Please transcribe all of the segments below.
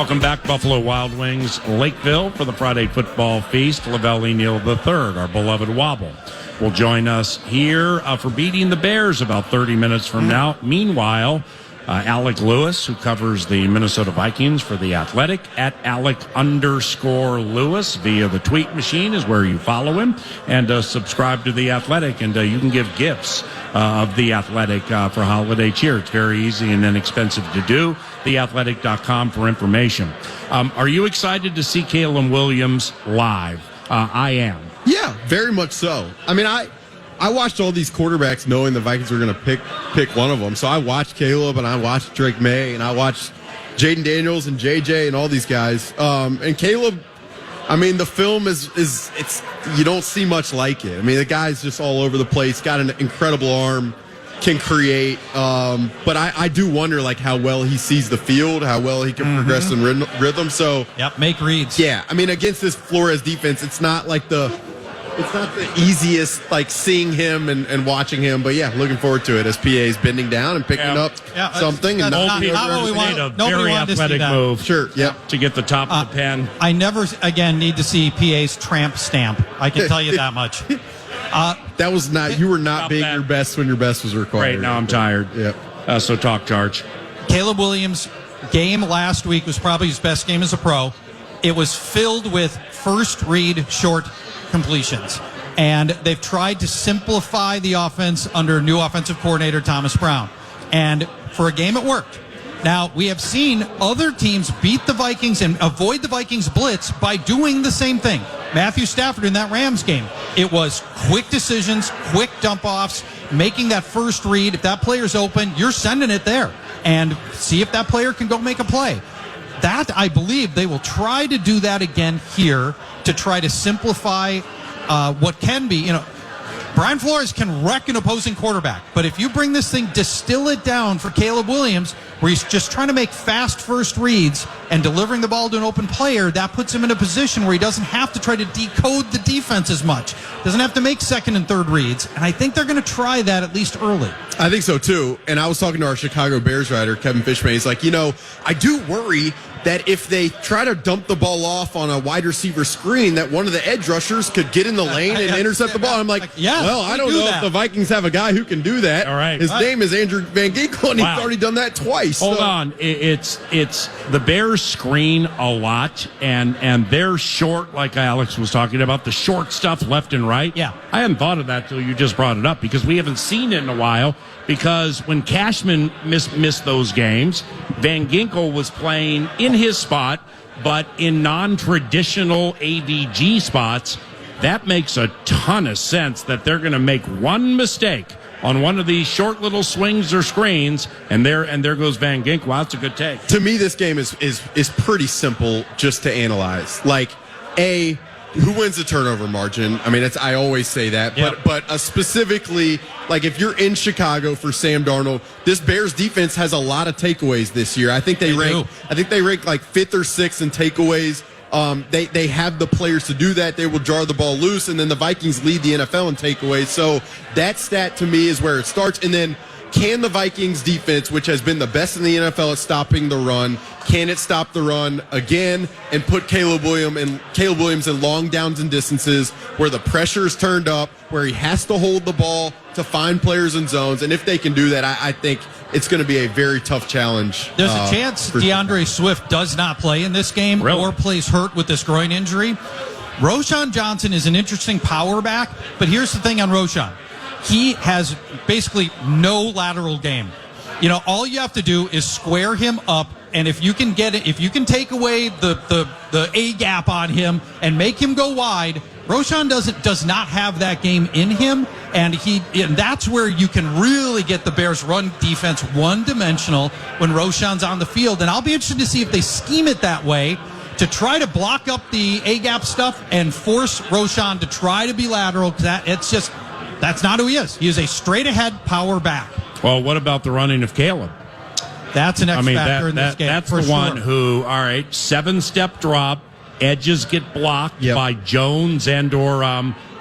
Welcome back, Buffalo Wild Wings, Lakeville, for the Friday football feast. Lavelle Neal III, our beloved Wobble, will join us here for Beating the Bears about 30 minutes from now. Meanwhile, Alec Lewis, who covers the Minnesota Vikings for The Athletic, at Alec_Lewis via the tweet machine is where you follow him, and subscribe to The Athletic, and you can give gifts of The Athletic for holiday cheer. It's very easy and inexpensive to do. TheAthletic.com for information. Are you excited to see Caleb Williams live? I am. Yeah, very much so. I mean, I watched all these quarterbacks knowing the Vikings were going to pick one of them. So I watched Caleb, and I watched Drake May, and I watched Jaden Daniels and JJ and all these guys. And Caleb, I mean, the film is you don't see much like it. I mean, the guy's just all over the place, got an incredible arm, can create. But I do wonder, like, how well he sees the field, how well he can progress in rhythm. So, make reads. Yeah, I mean, against this Flores defense, it's not the easiest, like, seeing him and watching him, but yeah, looking forward to it as PA is bending down and picking up something. And not what we want. A very athletic move. Sure, to get the top of the pen. I never again need to see PA's tramp stamp. I can tell you that much. That was not. You were not being your best when your best was required. Right now, I'm tired. Yep. So talk, Charge. Caleb Williams' game last week was probably his best game as a pro. It was filled with first read short completions, and they've tried to simplify the offense under new offensive coordinator Thomas Brown, and for a game it worked. Now, we have seen other teams beat the Vikings and avoid the Vikings blitz by doing the same thing. Matthew Stafford in that Rams game, it was quick decisions, quick dump-offs, making that first read. If that player's open, you're sending it there and see if that player can go make a play. That, I believe, they will try to do that again here to try to simplify what can be, Brian Flores can wreck an opposing quarterback, but if you bring this thing, distill it down for Caleb Williams, where he's just trying to make fast first reads and delivering the ball to an open player, that puts him in a position where he doesn't have to try to decode the defense as much. Doesn't have to make second and third reads, and I think they're going to try that at least early. I think so, too. And I was talking to our Chicago Bears writer, Kevin Fishman. He's like, I do worry that if they try to dump the ball off on a wide receiver screen, that one of the edge rushers could get in the lane and intercept the ball. I'm like, I don't know if the Vikings have a guy who can do that. All right. His name is Andrew Van Ginkel, and he's already done that twice. Hold on. It's the Bears screen a lot, and they're short, like Alex was talking about, the short stuff left and right. Yeah. I hadn't thought of that till you just brought it up, because we haven't seen it in a while, because when Cashman missed those games, Van Ginkel was playing in his spot, but in non-traditional AVG spots. That makes a ton of sense that they're going to make one mistake on one of these short little swings or screens, and there goes Van Ginkel. Wow, that's a good take. To me, this game is pretty simple just to analyze. Like, who wins the turnover margin? I mean, I always say that, but specifically, like, if you're in Chicago for Sam Darnold, this Bears defense has a lot of takeaways this year. I think they rank like 5th or 6th in takeaways. They have the players to do that. They will jar the ball loose, and then the Vikings lead the NFL in takeaways. So that stat to me is where it starts. And then, can the Vikings defense, which has been the best in the NFL at stopping the run, can it stop the run again and put Caleb Williams in long downs and distances where the pressure is turned up, where he has to hold the ball to find players in zones? And if they can do that, I think it's going to be a very tough challenge. There's a chance DeAndre Swift does not play in this game or plays hurt with this groin injury. Roschon Johnson is an interesting power back, but here's the thing on Roschon. He has basically no lateral game. All you have to do is square him up, and if you can take away the A gap on him and make him go wide, Roschon does not have that game in him, and that's where you can really get the Bears' run defense one-dimensional when Roschon's on the field. And I'll be interested to see if they scheme it that way to try to block up the A gap stuff and force Roschon to try to be lateral, because that's not who he is. He is a straight-ahead power back. Well, what about the running of Caleb? That's an X factor in this game. That's the one who, 7-step drop, edges get blocked by Jones and/or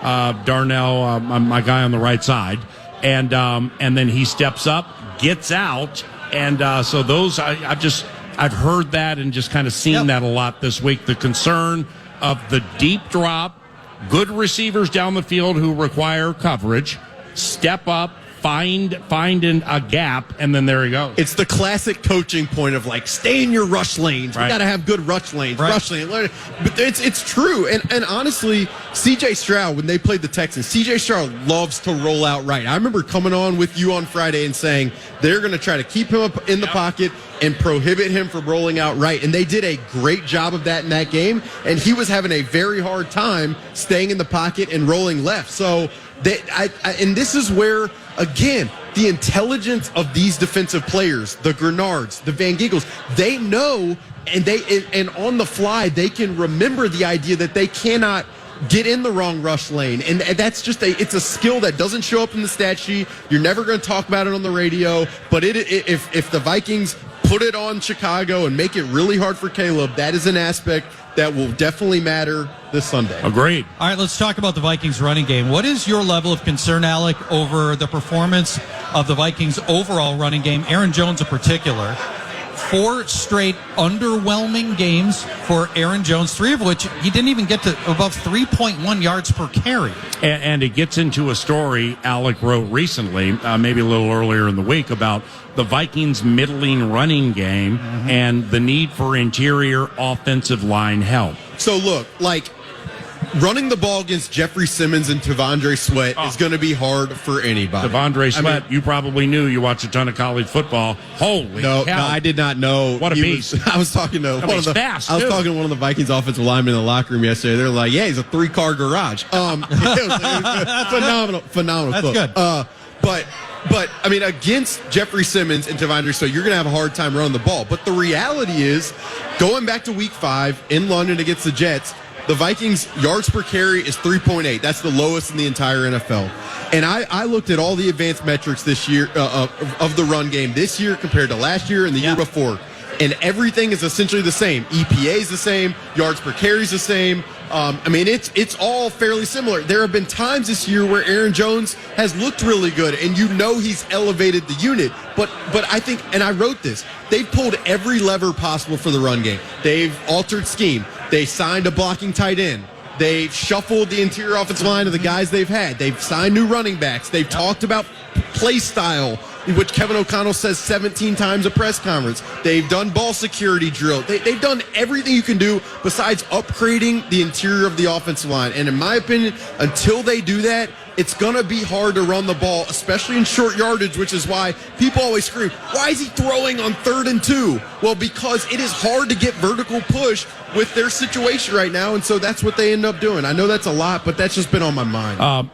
Darnell, my guy on the right side, and then he steps up, gets out, and so those I I've heard that and just kind of seen that a lot this week. The concern of the deep drop, good receivers down the field who require coverage, step up, find a gap, and then there he goes. It's the classic coaching point of like, stay in your rush lanes. Right. We got to have good rush lanes. Right. Rush lane. But it's true. And honestly, C.J. Stroud, when they played the Texans, C.J. Stroud loves to roll out right. I remember coming on with you on Friday and saying they're going to try to keep him up in the pocket and prohibit him from rolling out right. And they did a great job of that in that game. And he was having a very hard time staying in the pocket and rolling left. So and this is where, again, the intelligence of these defensive players, the Grenards, the Van Ginkles, they know, and on the fly, they can remember the idea that they cannot get in the wrong rush lane. And that's just it's a skill that doesn't show up in the stat sheet. You're never going to talk about it on the radio. But if the Vikings put it on Chicago and make it really hard for Caleb, that is an aspect that will definitely matter this Sunday. Agreed. All right, let's talk about the Vikings running game. What is your level of concern, Alec, over the performance of the Vikings' overall running game, Aaron Jones in particular? 4 straight underwhelming games for Aaron Jones, 3 of which he didn't even get to above 3.1 yards per carry. And it gets into a story Alec wrote recently, maybe a little earlier in the week, about the Vikings' middling running game and the need for interior offensive line help. So look, running the ball against Jeffrey Simmons and Tavondre Sweat is going to be hard for anybody. Tavondre Sweat, you probably knew. You watched a ton of college football. Holy no, cow. I did not know. What a beast. I was talking to one of the fast, I was talking to one of the Vikings offensive linemen in the locker room yesterday. They're like, "Yeah, he's a 3-car garage." It was phenomenal. That's quote. good. But I mean, against Jeffrey Simmons and Tavondre Sweat, you're going to have a hard time running the ball. But the reality is, going back to Week 5 in London against the Jets, the Vikings' yards per carry is 3.8. That's the lowest in the entire NFL. And I looked at all the advanced metrics this year of the run game this year compared to last year and the year before. And everything is essentially the same. EPA is the same. Yards per carry is the same. I mean, it's all fairly similar. There have been times this year where Aaron Jones has looked really good, and you know he's elevated the unit. But I think, and I wrote this, they've pulled every lever possible for the run game. They've altered scheme. They signed a blocking tight end. They've shuffled the interior offensive line of the guys they've had. They've signed new running backs. They've talked about play style, which Kevin O'Connell says 17 times a press conference. They've done ball security drill. They've done everything you can do besides upgrading the interior of the offensive line. And in my opinion, until they do that, it's going to be hard to run the ball, especially in short yardage, which is why people always scream, why is he throwing on 3rd and 2? Well, because it is hard to get vertical push with their situation right now, and so that's what they end up doing. I know that's a lot, but that's just been on my mind.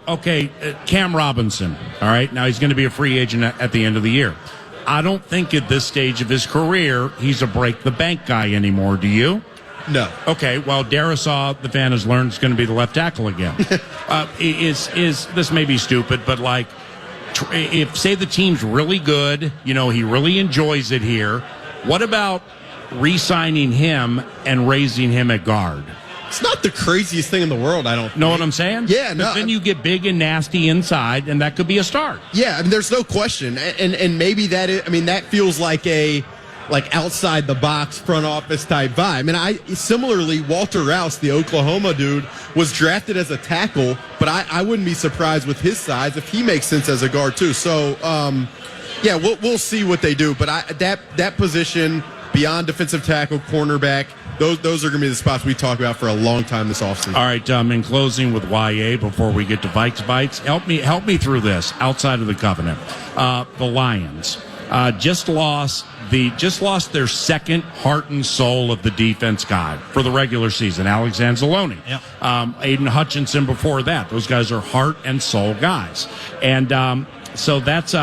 Cam Robinson, all right? Now he's going to be a free agent at the end of the year. I don't think at this stage of his career he's a break-the-bank guy anymore. Do you? No. Okay, well, Darisaw, the fan has learned, is going to be the left tackle again. Is this may be stupid, but if, say, the team's really good, he really enjoys it here, what about re-signing him and raising him at guard? It's not the craziest thing in the world, I don't think. Know what I'm saying? Yeah, no. Then you get big and nasty inside, and that could be a start. Yeah, I mean, there's no question. And maybe that feels like a outside the box front office type vibe. And similarly, Walter Rouse, the Oklahoma dude, was drafted as a tackle, but I wouldn't be surprised with his size if he makes sense as a guard too. So we'll see what they do. But that position beyond defensive tackle, cornerback, those are going to be the spots we talk about for a long time this offseason. All right, in closing with YA before we get to Vikes Bites, help me through this outside of the covenant. The Lions just lost their second heart and soul of the defense guy for the regular season, Alex Anzalone. Yep. Aiden Hutchinson before that. Those guys are heart and soul guys. And so this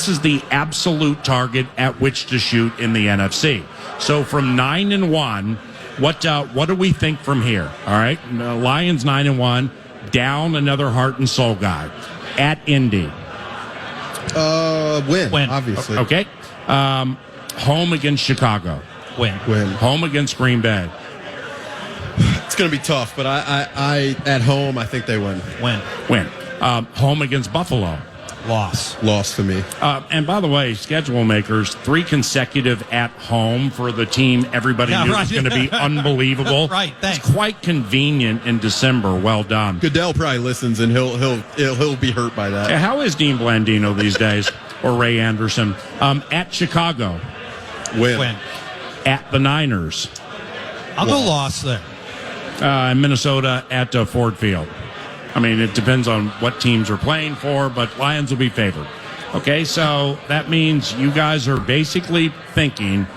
is the absolute target at which to shoot in the NFC. So from 9-1, what do we think from here? All right, Lions 9-1, down another heart and soul guy at Indy. Win, obviously. Okay. Home against Chicago. Win. Home against Green Bay. It's going to be tough, but I at home, I think they win. Win. Home against Buffalo. Loss to me. And by the way, schedule makers, 3 consecutive at home for the team everybody knew was going to be unbelievable. Right, thanks. It's quite convenient in December. Well done. Goodell probably listens, and he'll be hurt by that. How is Dean Blandino these days, or Ray Anderson? At Chicago. Win. At the Niners. I'll go loss there. Minnesota at Ford Field. I mean, it depends on what teams are playing for, but Lions will be favored. Okay, so that means you guys are basically thinking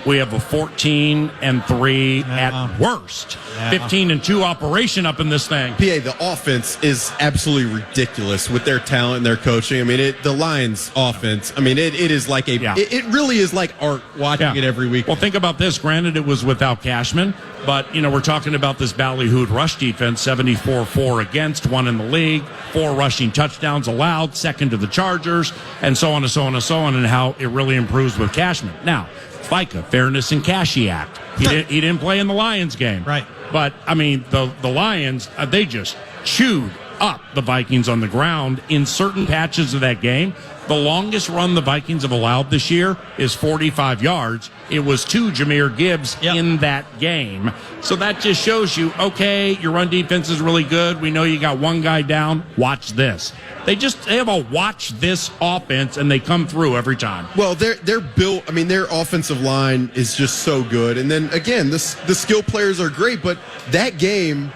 we have a 14-3 at worst, 15-2 operation up in this thing. PA, the offense is absolutely ridiculous with their talent and their coaching. I mean, the Lions' offense. I mean, it is like it really is like art watching it every week. Well, think about this. Granted, it was without Cashman, but we're talking about this ballyhooed rush defense, 74-4 against, 1 in the league, 4 rushing touchdowns allowed, second to the Chargers, and so on and so on and so on, and how it really improves with Cashman. Now, FICA, Fairness and Cashy Act. He didn't play in the Lions game. Right. But, I mean, the Lions, they just chewed up the Vikings on the ground in certain patches of that game. The longest run the Vikings have allowed this year is 45 yards. It was to Jahmyr Gibbs in that game. So that just shows you, okay, your run defense is really good. We know you got one guy down. Watch this. They have a watch this offense, and they come through every time. Well, they're built. I mean, their offensive line is just so good. And then again, the skill players are great. But that game,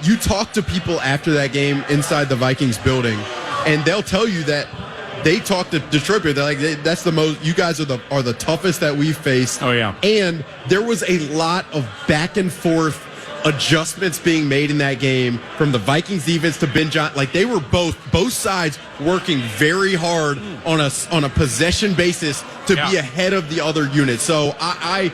you talk to people after that game inside the Vikings building, and they'll tell you that they talk to Detroit. They're like, that's the most. You guys are the toughest that we've faced. Oh yeah. And there was a lot of back and forth adjustments being made in that game from the Vikings defense to Ben Johnson. Like, they were both sides working very hard on a possession basis to be ahead of the other unit. So I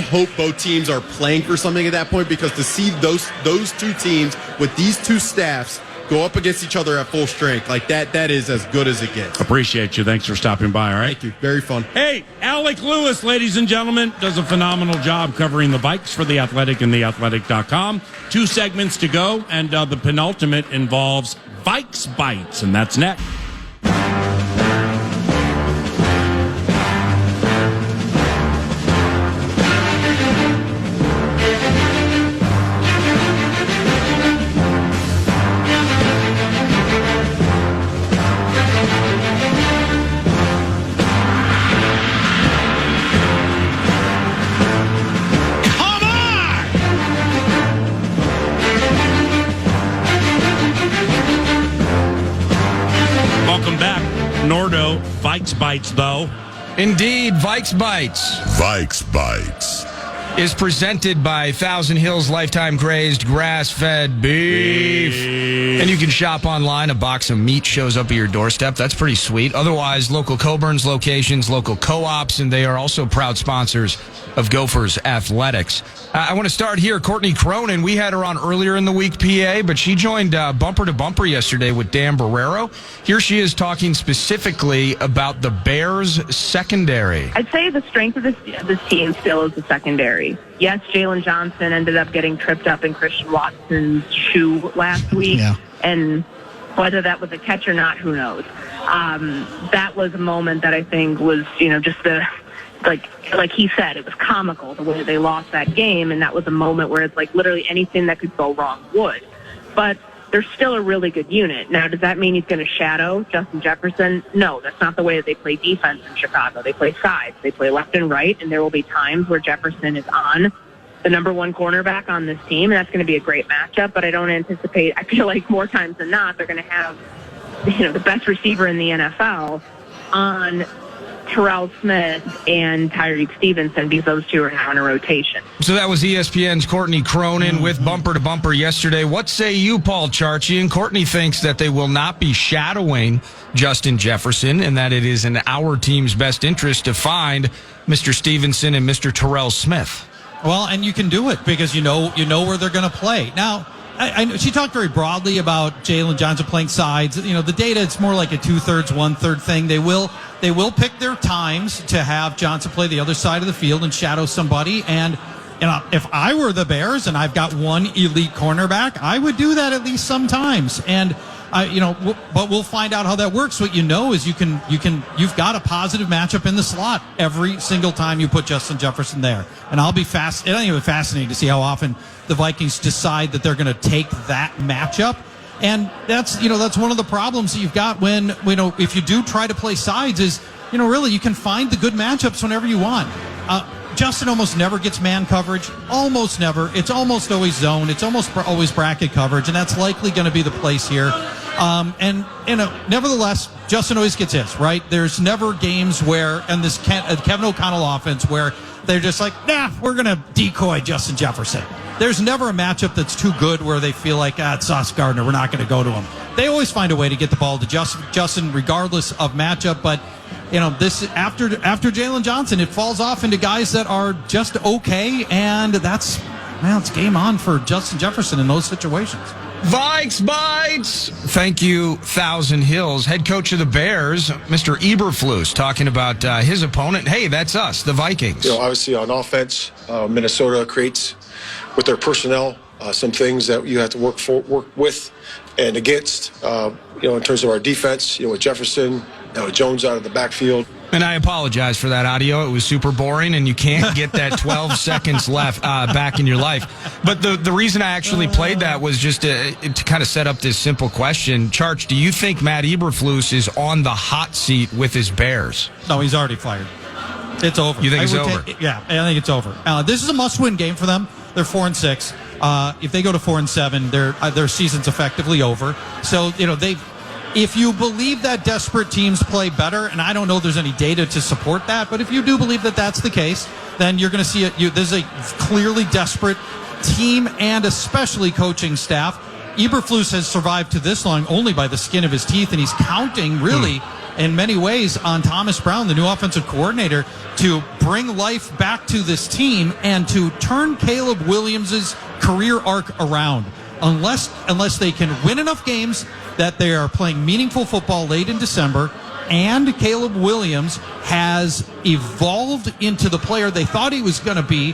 hope both teams are playing for something at that point, because to see those two teams with these two staffs go up against each other at full strength, like that is as good as it gets. Appreciate you. Thanks for stopping by, all right? Thank you. Very fun. Hey, Alec Lewis, ladies and gentlemen, does a phenomenal job covering the Vikes for The Athletic and TheAthletic.com. 2 segments to go, and the penultimate involves Vikes Bites, and that's next. Nordo, Vikes Bites, though. Indeed, Vikes Bites. Vikes Bites Is presented by Thousand Hills Lifetime Grazed Grass-Fed Beef. And you can shop online. A box of meat shows up at your doorstep. That's pretty sweet. Otherwise, local Coburn's locations, local co-ops, and they are also proud sponsors of Gophers Athletics. I want to start here. Courtney Cronin, we had her on earlier in the week, PA, but she joined Bumper to Bumper yesterday with Dan Barrero. Here she is talking specifically about the Bears secondary. I'd say the strength of this team still is the secondary. Yes, Jalen Johnson ended up getting tripped up in Christian Watson's shoe last week, and whether that was a catch or not, who knows. That was a moment that I think was, just the... Like he said, it was comical the way they lost that game, and that was a moment where it's like literally anything that could go wrong would. But they're still a really good unit. Now, does that mean he's going to shadow Justin Jefferson? No, that's not the way that they play defense in Chicago. They play sides. They play left and right, and there will be times where Jefferson is on the number one cornerback on this team, and that's going to be a great matchup. But I don't anticipate, I feel like more times than not, they're going to have, the best receiver in the NFL on Terrell Smith and Tyreek Stevenson, because those two are now in a rotation. So that was ESPN's Courtney Cronin with Bumper to Bumper yesterday. What say you, Paul Charchian? Courtney thinks that they will not be shadowing Justin Jefferson, and that it is in our team's best interest to find Mr. Stevenson and Mr. Terrell Smith. Well, and you can do it because you know where they're going to play. Now, I know she talked very broadly about Jalen Johnson playing sides. The data, it's more like a 2/3, 1/3 thing. They will pick their times to have Johnson play the other side of the field and shadow somebody. And if I were the Bears and I've got one elite cornerback, I would do that at least sometimes. And But we'll find out how that works. What you know is you've got a positive matchup in the slot every single time you put Justin Jefferson there. And I'll be fascinated to see how often the Vikings decide that they're going to take that matchup. And that's one of the problems that you've got when, if you do try to play sides is, really you can find the good matchups whenever you want. Justin almost never gets man coverage. Almost never. It's almost always zone. It's almost always bracket coverage, and that's likely going to be the place here. Nevertheless, Justin always gets his, right? There's never games where, and this Kevin O'Connell offense, where they're just like, we're going to decoy Justin Jefferson. There's never a matchup that's too good where they feel like, it's Sauce Gardner, we're not going to go to him. They always find a way to get the ball to Justin regardless of matchup, but this after Jalen Johnson, it falls off into guys that are just okay, and it's game on for Justin Jefferson in those situations. Vikes Bites! Thank you, Thousand Hills. Head coach of the Bears, Mr. Eberflus, talking about his opponent. Hey, that's us, the Vikings. Obviously on offense, Minnesota creates with their personnel some things that you have to work with and against. In terms of our defense, with Jefferson, Jones out of the backfield. And I apologize for that audio. It was super boring, and you can't get that 12 seconds left back in your life. But the reason I actually played that was just to kind of set up this simple question. Charch, do you think Matt Eberflus is on the hot seat with his Bears? No, he's already fired. It's over. You think it's over? Yeah, I think it's over. This is a must-win game for them. They're 4-6. If they go to 4-7, their season's effectively over. So if you believe that desperate teams play better, and I don't know if there's any data to support that, but if you do believe that that's the case, then you're going to see it. There's a clearly desperate team and especially coaching staff. Eberflus has survived to this long only by the skin of his teeth, and he's counting really in many ways on Thomas Brown, the new offensive coordinator, to bring life back to this team and to turn Caleb Williams' career arc around. Unless they can win enough games that they are playing meaningful football late in December, and Caleb Williams has evolved into the player they thought he was going to be,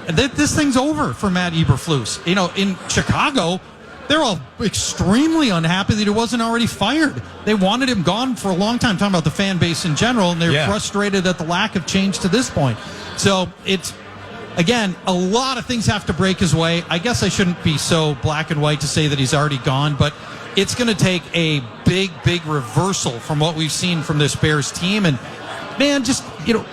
this thing's over for Matt Eberflus. In Chicago, they're all extremely unhappy that he wasn't already fired. They wanted him gone for a long time, talking about the fan base in general, and they're frustrated at the lack of change to this point. So it's, again, a lot of things have to break his way. I guess I shouldn't be so black and white to say that he's already gone, but it's going to take a big, big reversal from what we've seen from this Bears team. And, man,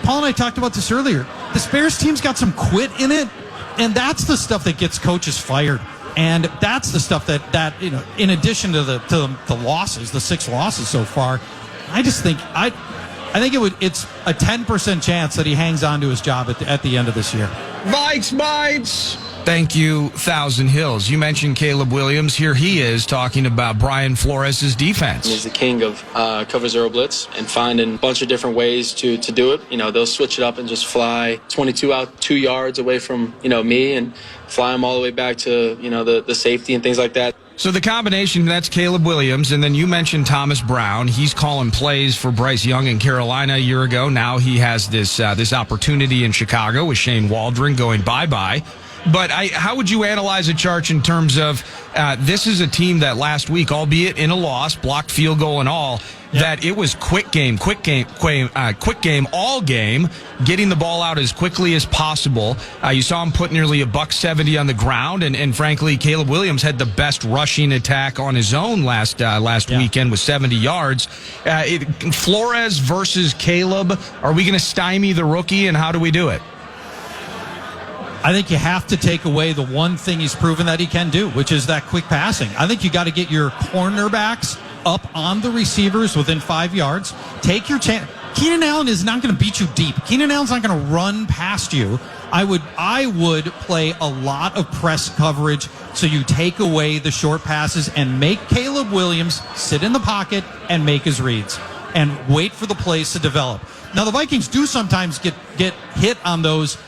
Paul and I talked about this earlier. This Bears team's got some quit in it, and that's the stuff that gets coaches fired. And that's the stuff that in addition to the losses, the 6 losses so far, I just think it's a 10% chance that he hangs on to his job at the end of this year. Vikes Bites! Thank you, Thousand Hills. You mentioned Caleb Williams. Here he is talking about Brian Flores' defense. He's the king of cover zero blitz and finding a bunch of different ways to do it. They'll switch it up and just fly 22 out 2 yards away from, me and fly them all the way back to, the safety and things like that. So the combination, that's Caleb Williams, and then you mentioned Thomas Brown. He's calling plays for Bryce Young in Carolina a year ago. Now he has this opportunity in Chicago with Shane Waldron going bye-bye. But how would you analyze a Charch in terms of this is a team that last week, albeit in a loss, blocked field goal and all, that it was quick game, all game, getting the ball out as quickly as possible. You saw him put nearly $170 on the ground, and frankly, Caleb Williams had the best rushing attack on his own last weekend with 70 yards. Flores versus Caleb, are we going to stymie the rookie, and how do we do it? I think you have to take away the one thing he's proven that he can do, which is that quick passing. I think you got to get your cornerbacks up on the receivers within 5 yards. Take your chance. Keenan Allen is not going to beat you deep. Keenan Allen's not going to run past you. I would play a lot of press coverage so you take away the short passes and make Caleb Williams sit in the pocket and make his reads and wait for the plays to develop. Now, the Vikings do sometimes get hit on those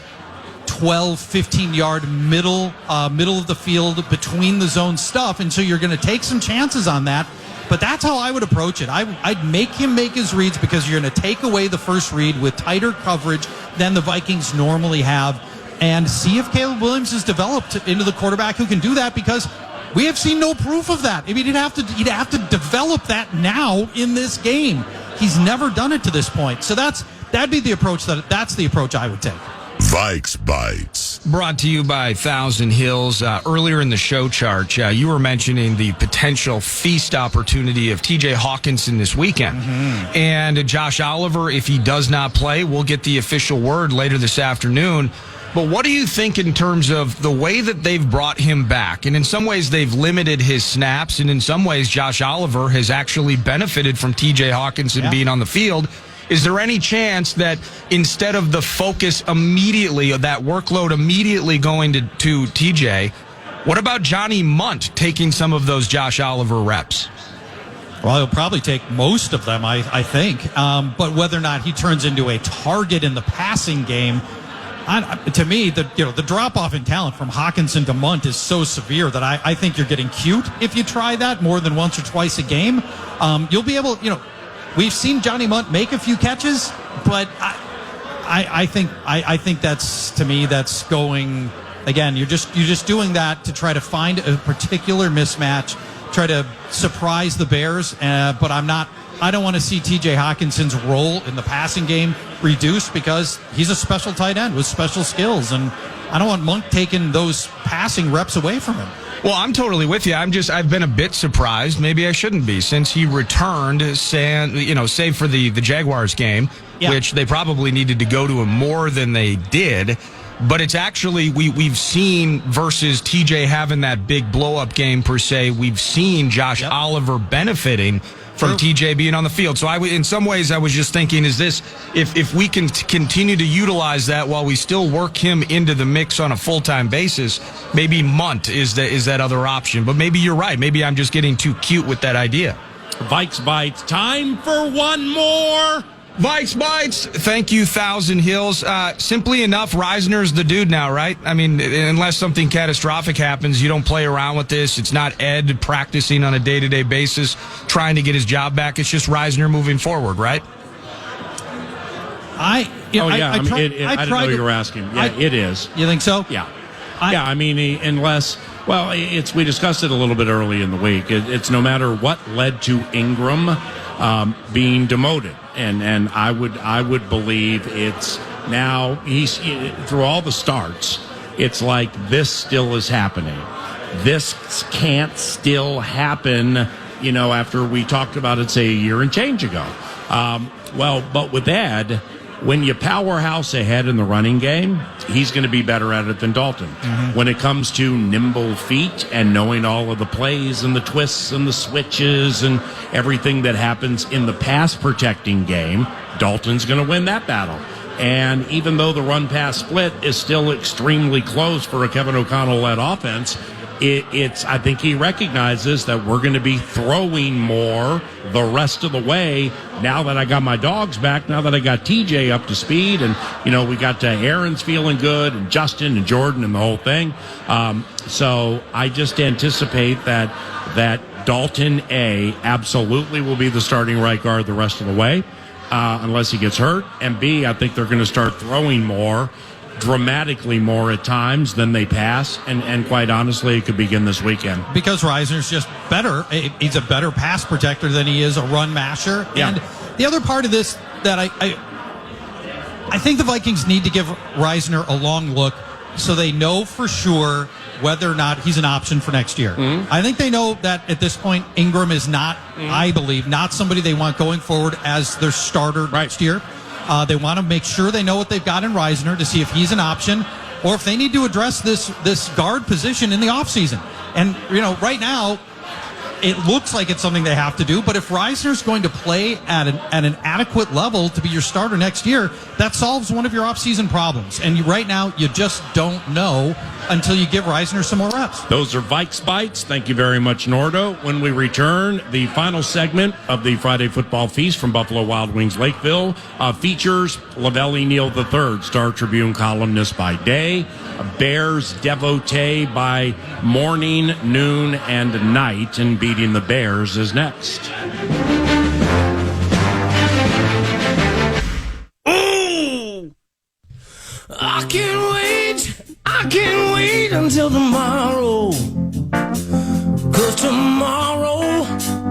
12, 15-yard middle of the field between the zone stuff, and so you're going to take some chances on that. But that's how I would approach it. I'd make him make his reads because you're going to take away the first read with tighter coverage than the Vikings normally have, and see if Caleb Williams is developed into the quarterback who can do that, because We have seen no proof of that. I mean, he'd have to develop that now in this game. He's never done it to this point. So that'd be the approach that's the approach I would take. Vikes Bites. Brought to you by Thousand Hills. Earlier in the show chart, you were mentioning the potential feast opportunity of TJ Hawkinson this weekend. Mm-hmm. And Josh Oliver, if he does not play, we'll get the official word later this afternoon. But what do you think in terms of the way that they've brought him back? And in some ways, they've limited his snaps. And in some ways, Josh Oliver has actually benefited from TJ Hawkinson being on the field. Is there any chance that instead of the focus immediately, of that workload immediately going to TJ, what about Johnny Munt taking some of those Josh Oliver reps? Well, he'll probably take most of them, I think. But whether or not he turns into a target in the passing game, to me, the drop-off in talent from Hawkinson to Munt is so severe that I think you're getting cute if you try that more than once or twice a game. You'll be able, we've seen Johnny Munt make a few catches, but I think that's, to me, that's going, again, you're just doing that to try to find a particular mismatch, try to surprise the Bears, but I don't want to see TJ Hawkinson's role in the passing game reduced because he's a special tight end with special skills, and I don't want Monk taking those passing reps away from him. Well, I'm totally with you. I've been a bit surprised. Maybe I shouldn't be, since he returned, save for the Jaguars game, which they probably needed to go to him more than they did. But it's actually, we've seen, versus TJ having that big blow-up game per se, we've seen Josh Oliver benefiting from TJ being on the field. So in some ways, I was just thinking, is this, if we can continue to utilize that while we still work him into the mix on a full-time basis, maybe Munt is that other option. But maybe you're right. Maybe I'm just getting too cute with that idea. Vikes Bites, time for one more. Vikes Bites, thank you, Thousand Hills. Simply enough, Reisner's the dude now, right? I mean, unless something catastrophic happens, you don't play around with this. It's not Ed practicing on a day-to-day basis, trying to get his job back. It's just Reisner moving forward, right? I didn't know you were asking. Yeah, it is. You think so? Yeah. Unless, we discussed it a little bit early in the week. It's no matter what led to Ingram being demoted. And I would believe it's now he's through all the starts. It's like this still is happening. This can't still happen, after we talked about it, say, a year and change ago. But with Ed, when you powerhouse ahead in the running game, he's going to be better at it than Dalton. Mm-hmm. When it comes to nimble feet and knowing all of the plays and the twists and the switches and everything that happens in the pass protecting game, Dalton's going to win that battle. And even though the run-pass split is still extremely close for a Kevin O'Connell-led offense, I think he recognizes that we're going to be throwing more the rest of the way now that I got my dogs back, now that I got TJ up to speed, and, we got Aaron's feeling good, and Justin and Jordan and the whole thing. So I just anticipate that Dalton A absolutely will be the starting right guard the rest of the way, unless he gets hurt. And B, I think they're going to start throwing more, dramatically more at times than they pass, and quite honestly, it could begin this weekend. Because Reisner's just better. He's a better pass protector than he is a run masher. Yeah. And the other part of this that I think the Vikings need to give Reisner a long look so they know for sure whether or not he's an option for next year. Mm-hmm. I think they know that at this point, Ingram is not, I believe, not somebody they want going forward as their starter next year. They want to make sure they know what they've got in Reisner to see if he's an option or if they need to address this guard position in the offseason. And, right now, it looks like it's something they have to do. But if Reisner's going to play at an adequate level to be your starter next year, that solves one of your offseason problems. And right now, you just don't know until you give Reisner some more reps. Those are Vikes Bites. Thank you very much, Nordo. When we return, the final segment of the Friday Football Feast from Buffalo Wild Wings Lakeville features Lavelle Neal III, Star Tribune columnist by day, a Bears devotee by morning, noon, and night, and Beating the Bears is next. Ooh, I can't wait until tomorrow.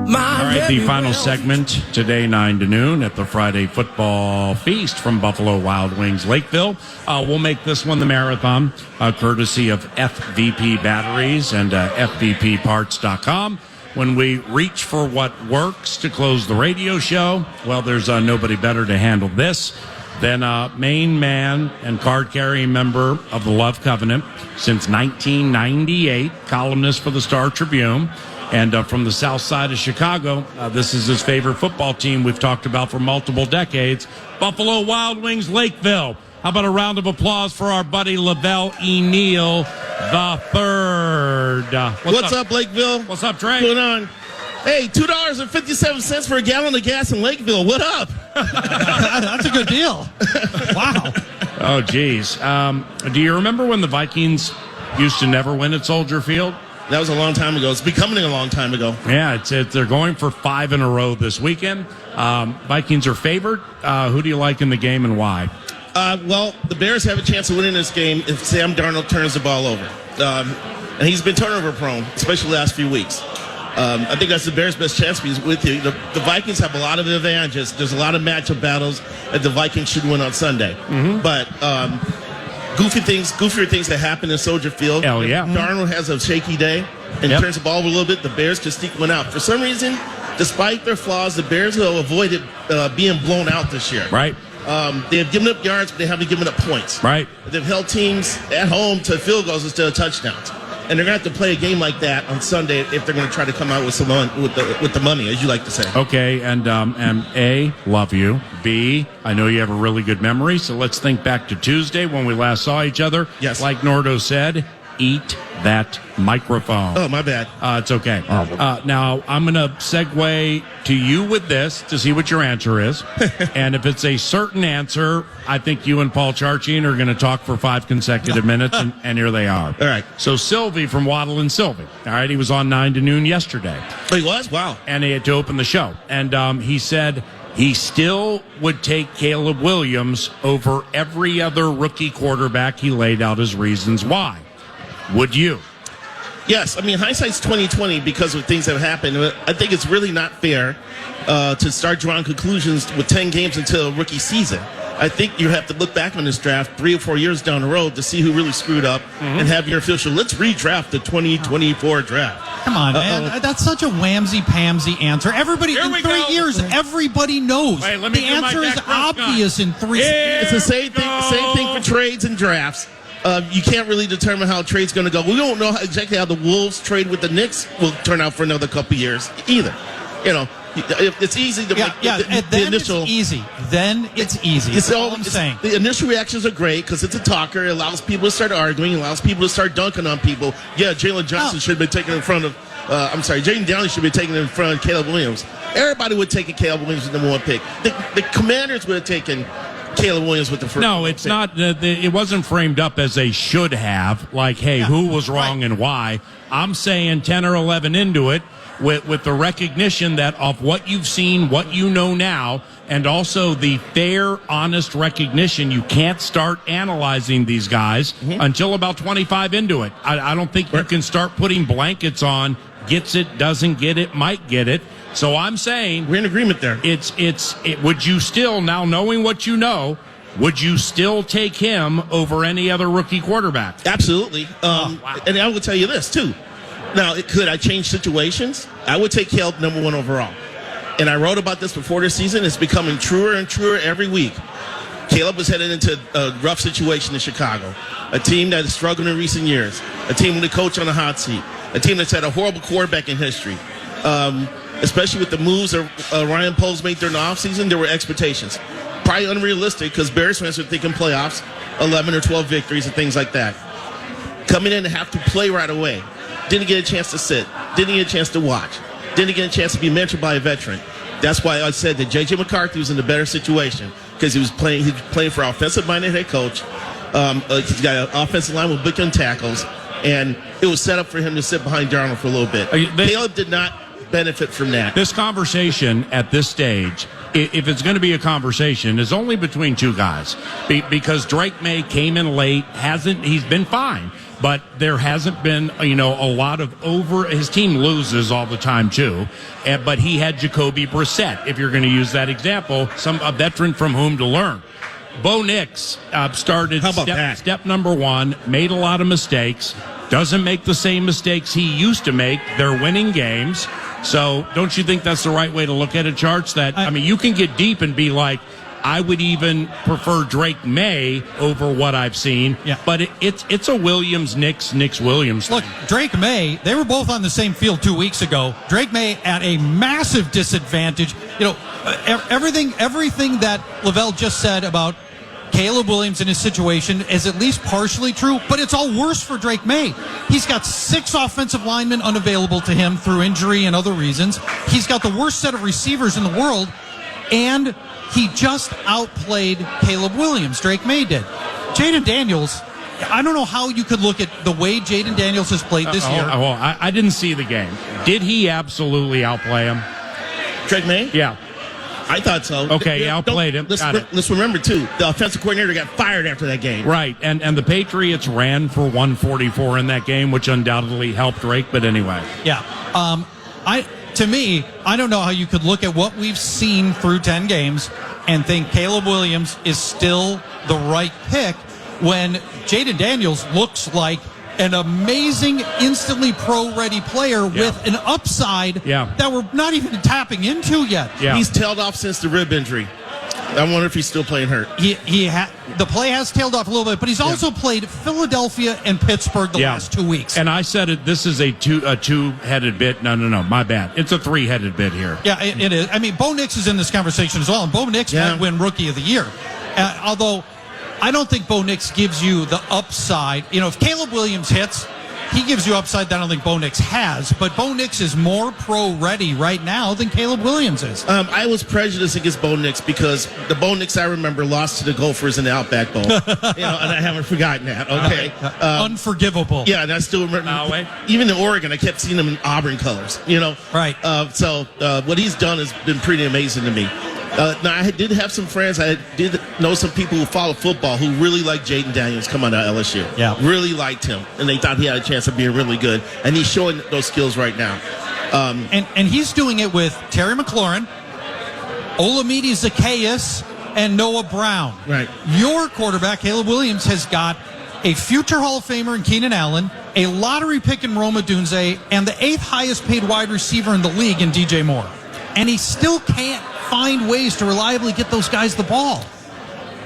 All right, the final segment today, 9 to noon, at the Friday Football Feast from Buffalo Wild Wings Lakeville. We'll make this one the marathon, courtesy of FVP Batteries and FVPparts.com. When we reach for what works to close the radio show, well, there's nobody better to handle this than main man and card-carrying member of the Love Covenant since 1998, columnist for the Star Tribune. And from the south side of Chicago, this is his favorite football team we've talked about for multiple decades, Buffalo Wild Wings Lakeville. How about a round of applause for our buddy Lavelle E. Neal the third? What's up, Lakeville? What's up, Trey? What's going on? Hey, $2.57 for a gallon of gas in Lakeville. What up? That's a good deal. Wow. Oh, geez. Do you remember when the Vikings used to never win at Soldier Field? That was a long time ago. It's becoming a long time ago. Yeah, they're going for 5 in a row this weekend. Vikings are favored. Who do you like in the game and why? Well, the Bears have a chance of winning this game if Sam Darnold turns the ball over. And he's been turnover prone, especially the last few weeks. I think that's the Bears' best chance with you. The Vikings have a lot of advantages. There's a lot of matchup battles that the Vikings should win on Sunday. Mm-hmm. But goofier things that happen in Soldier Field. Hell yeah. Darnold has a shaky day and turns the ball over a little bit. The Bears can sneak one out. For some reason, despite their flaws, the Bears have avoided being blown out this year. Right. They have given up yards, but they haven't given up points. Right. They've held teams at home to field goals instead of touchdowns. And they're going to have to play a game like that on Sunday if they're going to try to come out with with the money, as you like to say. Okay, and A, love you. B, I know you have a really good memory, so let's think back to Tuesday when we last saw each other. Yes. Like Nordo said, eat that microphone. Oh, my bad. It's okay. Now, I'm going to segue to you with this to see what your answer is. And if it's a certain answer, I think you and Paul Charchian are going to talk for 5 consecutive minutes, and here they are. All right. So Sylvie from Waddle and Sylvie. All right, he was on 9 to noon yesterday. Oh, he was? Wow. And he had to open the show. And he said he still would take Caleb Williams over every other rookie quarterback. He laid out his reasons why. Would you? Yes. I mean, hindsight's 20/20 because of things that have happened. I think it's really not fair to start drawing conclusions with 10 games until a rookie season. I think you have to look back on this draft 3 or 4 years down the road to see who really screwed up and have your official, let's redraft the 2024 draft. Come on, man. That's such a whamsy-pamsy answer. Everybody, in 3 years, everybody knows. Wait, let me the do my answer is Dak obvious in 3 It's the same thing for trades and drafts. You can't really determine how a trade's going to go. We don't know exactly how the Wolves trade with the Knicks will turn out for another couple years either. You know, it's easy to make the initial. It's easy. Then it's easy. That's all I'm saying. The initial reactions are great because it's a talker. It allows people to start arguing. It allows people to start dunking on people. Yeah, Jalen Johnson should have been taken in front of. Jaden Downing should be taken in front of Caleb Williams. Everybody would take a Caleb Williams with the number 1 pick. The Commanders would have taken Caleb Williams with the first. No, it's not. It wasn't framed up as a should have. Like, hey, who was wrong and why? I'm saying 10 or 11 into it with the recognition that of what you've seen, what you know now, and also the fair, honest recognition you can't start analyzing these guys until about 25 into it. I don't think you can start putting blankets on. Gets it, doesn't get it, might get it. So I'm saying we're in agreement there. Would you still, now knowing what you know, would you still take him over any other rookie quarterback? Absolutely. Wow. And I will tell you this too. Now, could I change situations? I would take Caleb number 1 overall. And I wrote about this before this season. It's becoming truer and truer every week. Caleb was headed into a rough situation in Chicago. A team that has struggled in recent years. A team with a coach on the hot seat. A team that's had a horrible quarterback in history. Especially with the moves that Ryan Poles made during the offseason, there were expectations. Probably unrealistic because Bears fans were thinking playoffs, 11 or 12 victories and things like that. Coming in and have to play right away. Didn't get a chance to sit. Didn't get a chance to watch. Didn't get a chance to be mentored by a veteran. That's why I said that J.J. McCarthy was in a better situation because he was playing for an offensive-minded head coach. He's got an offensive line with big tackles, and it was set up for him to sit behind Darnold for a little bit. Caleb did not benefit from that. This conversation at this stage if it's going to be a conversation, it's only between two guys because Drake May came in late. He's been fine, but there hasn't been a lot of his team loses all the time too. But he had Jacoby Brissett, if you're going to use that example, a veteran from whom to learn. Bo Nix started step number one, made a lot of mistakes, doesn't make the same mistakes he used to make. They're winning games. So don't you think that's the right way to look at it, Charts? You can get deep and be like, I would even prefer Drake May over what I've seen. Yeah. But it's a Williams-Nix Williams thing. Look, Drake May, they were both on the same field 2 weeks ago. Drake May at a massive disadvantage. Everything that Lavelle just said about Caleb Williams in his situation is at least partially true, but it's all worse for Drake May. He's got 6 offensive linemen unavailable to him through injury and other reasons. He's got the worst set of receivers in the world, and he just outplayed Caleb Williams. Drake May did. Jaden Daniels, I don't know how you could look at the way Jaden Daniels has played this year. Well, I didn't see the game. Did he absolutely outplay him? Drake May? Yeah. I thought so. Okay, he outplayed him. Let's remember, too, the offensive coordinator got fired after that game. Right, and the Patriots ran for 144 in that game, which undoubtedly helped Drake, but anyway. Yeah. To me, I don't know how you could look at what we've seen through 10 games and think Caleb Williams is still the right pick when Jaden Daniels looks like an amazing, instantly pro-ready player with an upside that we're not even tapping into yet. Yeah. He's tailed off since the rib injury. I wonder if he's still playing hurt. The play has tailed off a little bit, but he's also played Philadelphia and Pittsburgh the last 2 weeks. And I said this is a two-headed bit. No, my bad. It's a three-headed bit here. Yeah, it is. I mean, Bo Nix is in this conversation as well, and Bo Nix might win Rookie of the Year. Although I don't think Bo Nix gives you the upside. If Caleb Williams hits, he gives you upside that I don't think Bo Nix has. But Bo Nix is more pro-ready right now than Caleb Williams is. I was prejudiced against Bo Nix because the Bo Nix I remember lost to the Gophers in the Outback Bowl. And I haven't forgotten that. Okay, unforgivable. Yeah, and I still remember. Even in Oregon, I kept seeing him in Auburn colors. Right. So what he's done has been pretty amazing to me. Now, I did have some friends. I did know some people who follow football who really liked Jaden Daniels coming out of LSU. Yeah. Really liked him. And they thought he had a chance of being really good. And he's showing those skills right now. And he's doing it with Terry McLaurin, Olamide Zaccheaus, and Noah Brown. Right. Your quarterback, Caleb Williams, has got a future Hall of Famer in Keenan Allen, a lottery pick in Rome Odunze, and the 8th highest paid wide receiver in the league in DJ Moore. And he still can't find ways to reliably get those guys the ball.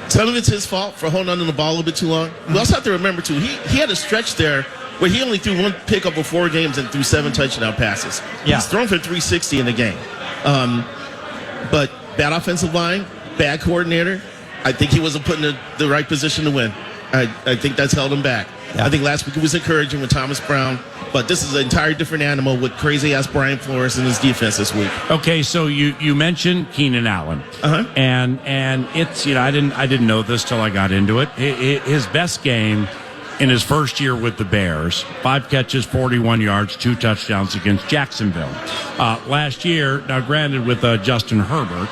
Some of it's his fault for holding on to the ball a little bit too long. We also have to remember, too, he had a stretch there where he only threw 1 pickup over 4 games and threw 7 touchdown passes. Yeah. He's thrown for 360 in the game. But bad offensive line, bad coordinator. I think he wasn't put in the right position to win. I think that's held him back. Yeah. I think last week it was encouraging with Thomas Brown, but this is an entirely different animal with crazy-ass Brian Flores in his defense this week. Okay, so you mentioned Keenan Allen, and it's I didn't know this till I got into it. His best game in his first year with the Bears, 5 catches, 41 yards, 2 touchdowns against Jacksonville. Last year, now granted with Justin Herbert,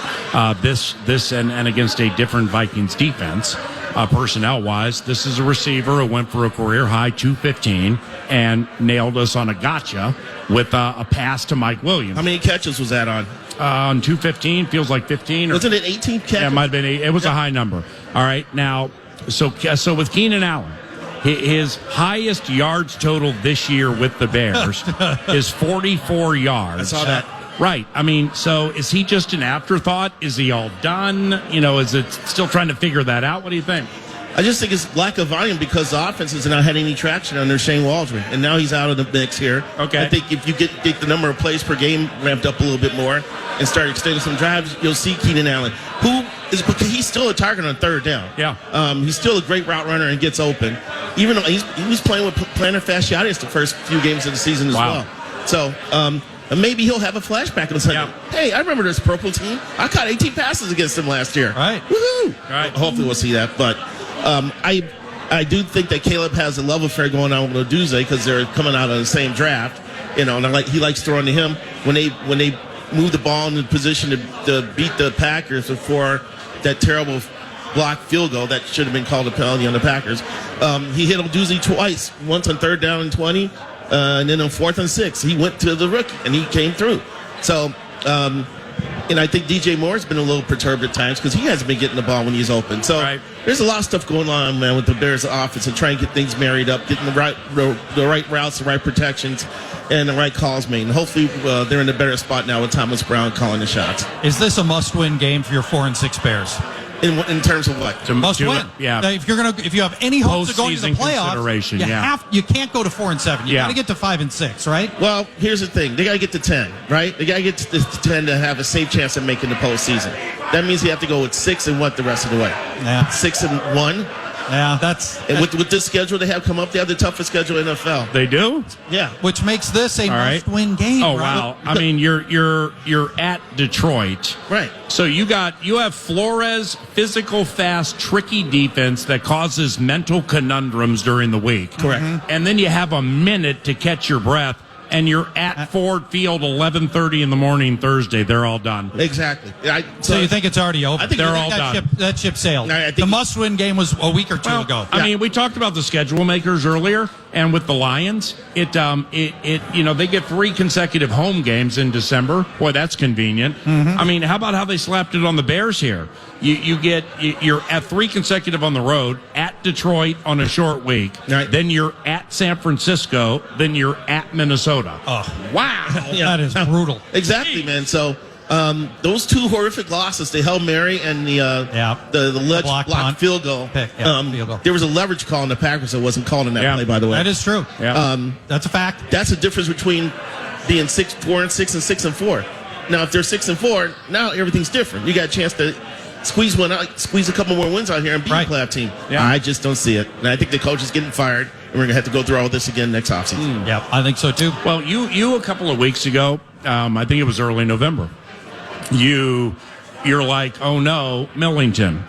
this and against a different Vikings defense. Personnel-wise, this is a receiver who went for a career-high 215 and nailed us on a gotcha with a pass to Mike Williams. How many catches was that on? On 215, feels like 15. Wasn't it 18 catches? Yeah, it might have been 8. It was a high number. All right, now, so with Keenan Allen, his highest yards total this year with the Bears is 44 yards. I saw that. Right. I mean, so is he just an afterthought? Is he all done? Is it still trying to figure that out? What do you think? I just think it's lack of volume because the offense has not had any traction under Shane Waldron, and now he's out of the mix here. Okay. I think if you get the number of plays per game ramped up a little bit more and start extending some drives, you'll see Keenan Allen, because he's still a target on 3rd down. Yeah. He's still a great route runner and gets open. Even though he was playing with plantar fasciitis the first few games of the season as well. So, and maybe he'll have a flashback and say, hey, I remember this purple team. I caught 18 passes against them last year. Right. Woohoo! Right. Hopefully we'll see that. But I do think that Caleb has a love affair going on with Odunze because they're coming out of the same draft. And he likes throwing to him. When they moved the ball in the position to beat the Packers before that terrible blocked field goal that should have been called a penalty on the Packers. He hit Oduzzi twice, once on 3rd down and 20, and then on 4th and 6. He went to the rookie, and he came through. So, and I think DJ Moore's been a little perturbed at times because he hasn't been getting the ball when he's open. So there's a lot of stuff going on, man, with the Bears offense and trying to get things married up, getting the right routes, the right protections, and the right calls made. And hopefully they're in a better spot now with Thomas Brown calling the shots. Is this a must-win game for your 4-6 Bears? In terms of what? Must win. Yeah. If you have any hopes of going to the playoffs, you can't go to 4-7. You got to get to 5-6, right? Well, here's the thing: they got to get to 10, right? They got to get to 10 to have a safe chance of making the postseason. That means you have to go with 6 and what the rest of the way? Yeah, 6-1. Yeah, that's and with this schedule they have come up, they have the toughest schedule in the NFL. They do? Yeah. Which makes this a must-win game. Oh, right? wow. I mean, you're at Detroit. Right. So you have Flores, physical, fast, tricky defense that causes mental conundrums during the week. Correct. And then you have a minute to catch your breath. And you're at Ford Field 11:30 in the morning Thursday. They're all done. Exactly. So you think it's already over? I think they're all done. That ship sailed. The must-win game was a week or two ago. I mean, we talked about the schedule makers earlier, and with the Lions, they get 3 consecutive home games in December. Boy, that's convenient. I mean, how about how they slapped it on the Bears here? You're at 3 consecutive on the road, at Detroit on a short week, then you're at San Francisco, then you're at Minnesota. Oh, wow. That is brutal. Exactly, man. So those 2 horrific losses, the Hail Mary and the block field goal. Field goal. There was a leverage call on the Packers that wasn't called in that play, by the way. That is true. Yeah. That's a fact. That's the difference between being 4-6 and 6-4. Now, if they're 6-4, now everything's different. You got a chance to squeeze a couple more wins out here and beat a playoff team. Yeah. I just don't see it. And I think the coach is getting fired, and we're going to have to go through all this again next offseason. Yeah, I think so too. Well, you a couple of weeks ago, I think it was early November, you're like, oh no, Millington.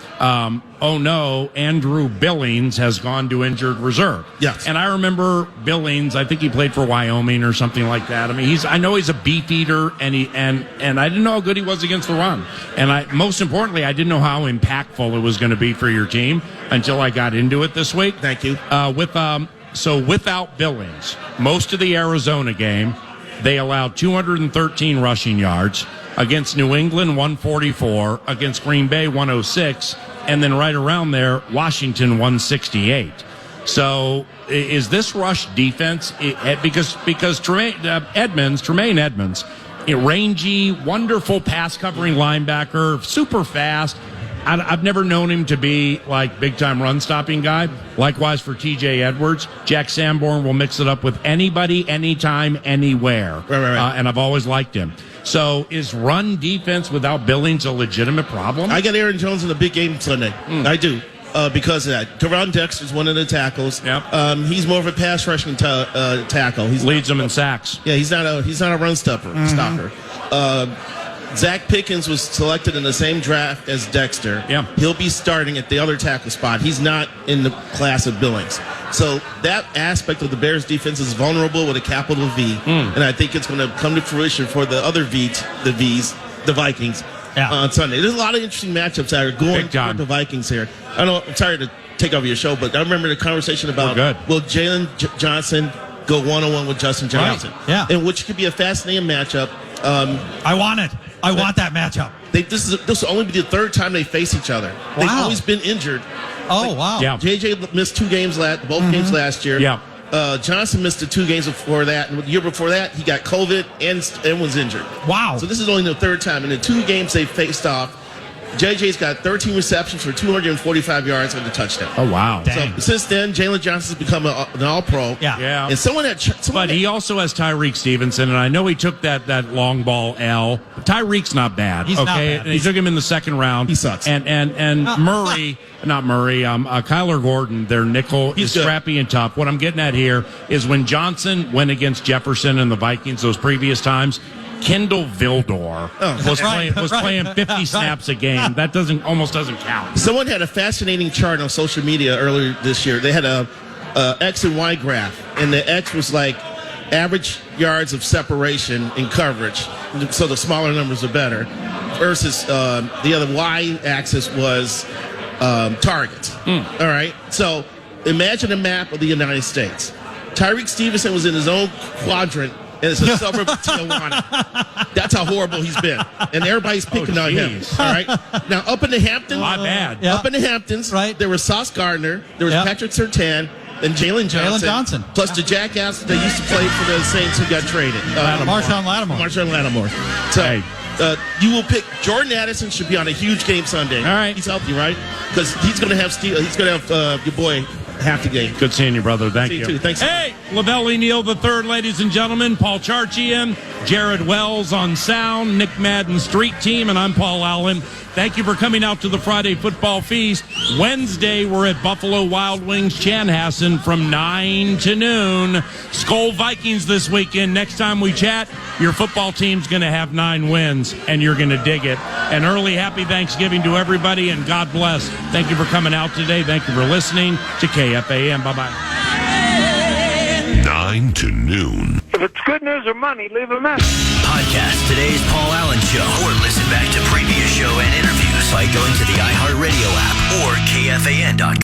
Oh no, Andrew Billings has gone to injured reserve. Yes. And I remember Billings, I think he played for Wyoming or something like that. I mean, I know he's a beef eater, and I didn't know how good he was against the run. And most importantly, I didn't know how impactful it was going to be for your team until I got into it this week. Thank you. So without Billings, most of the Arizona game, they allowed 213 rushing yards. Against New England, 144. Against Green Bay, 106. And then right around there, Washington, 168. So is this rush defense, because Tremaine Edmonds, a rangy, wonderful pass covering linebacker, super fast. I've never known him to be like big time run stopping guy. Likewise for TJ Edwards. Jack Sanborn will mix it up with anybody, anytime, anywhere. Right. And I've always liked him. So is run defense without Billings a legitimate problem? I got Aaron Jones in a big game Sunday. I do. Because of that. Teron Dexter's one of the tackles. Yep. He's more of a pass rushing tackle. He leads them in sacks. Yeah, he's not a run stopper. Zach Pickens was selected in the same draft as Dexter. Yeah. He'll be starting at the other tackle spot. He's not in the class of Billings. So that aspect of the Bears defense is vulnerable with a capital V. And I think it's going to come to fruition for the other the Vikings on Sunday. There's a lot of interesting matchups that are going toward the Vikings here. I'm sorry to take over your show, but I remember the conversation about will Jalen Johnson go one-on-one with Justin Johnson? Right. Yeah. And which could be a fascinating matchup. I want it. I want that matchup. This will only be the 3rd time they face each other. Wow. They've always been injured. Oh, wow. Yeah. JJ missed 2 games both games last year. Yeah. Johnson missed the 2 games before that. And the year before that, he got COVID and was injured. Wow. So this is only the 3rd time. In the 2 games they faced off, JJ's got 13 receptions for 245 yards and a touchdown. Oh, wow. So since then, Jalen Johnson's become an all-pro. Yeah. And but he also has Tyreek Stevenson, and I know he took that long ball L. But Tyreek's not bad. He's not bad. And he took him in the 2nd round. He sucks. And Kyler Gordon, their nickel, is scrappy and tough. What I'm getting at here is when Johnson went against Jefferson and the Vikings those previous times, Kendall Vildor was playing 50 snaps a game. That almost doesn't count. Someone had a fascinating chart on social media earlier this year. They had a X and Y graph, and the X was like average yards of separation in coverage, so the smaller numbers are better, versus the other y-axis was targets. All right? So imagine a map of the United States. Tyreek Stevenson was in his own quadrant, and it's a suburb of Tijuana. That's how horrible he's been. And everybody's picking on him. All right? Now, up in the Hamptons. Not bad. Up in the Hamptons, there was Sauce Gardner, there was Patrick Surtain, and Jalen Johnson. Plus the jackass that used to play for the Saints who got traded. Marshawn Lattimore. Marshawn Lattimore. So you will pick Jordan Addison should be on a huge game Sunday. All right. He's healthy, right? Because he's going to have your boy half the game. Good seeing you, brother. Thank you. See you too. Thanks. Hey, Lavelle Neal III, ladies and gentlemen. Paul Charchian, Jared Wells on sound, Nick Madden Street Team, and I'm Paul Allen. Thank you for coming out to the Friday Football Feast. Wednesday, we're at Buffalo Wild Wings Chanhassen from 9 to noon. Skol Vikings this weekend. Next time we chat, your football team's going to have 9 wins, and you're going to dig it. An early happy Thanksgiving to everybody, and God bless. Thank you for coming out today. Thank you for listening to KFAN. Bye-bye. 9 to noon. If it's good news or money, leave a message. Podcast today's Paul Allen Show, or listen back to previous show and interviews by going to the iHeartRadio app or KFAN.com.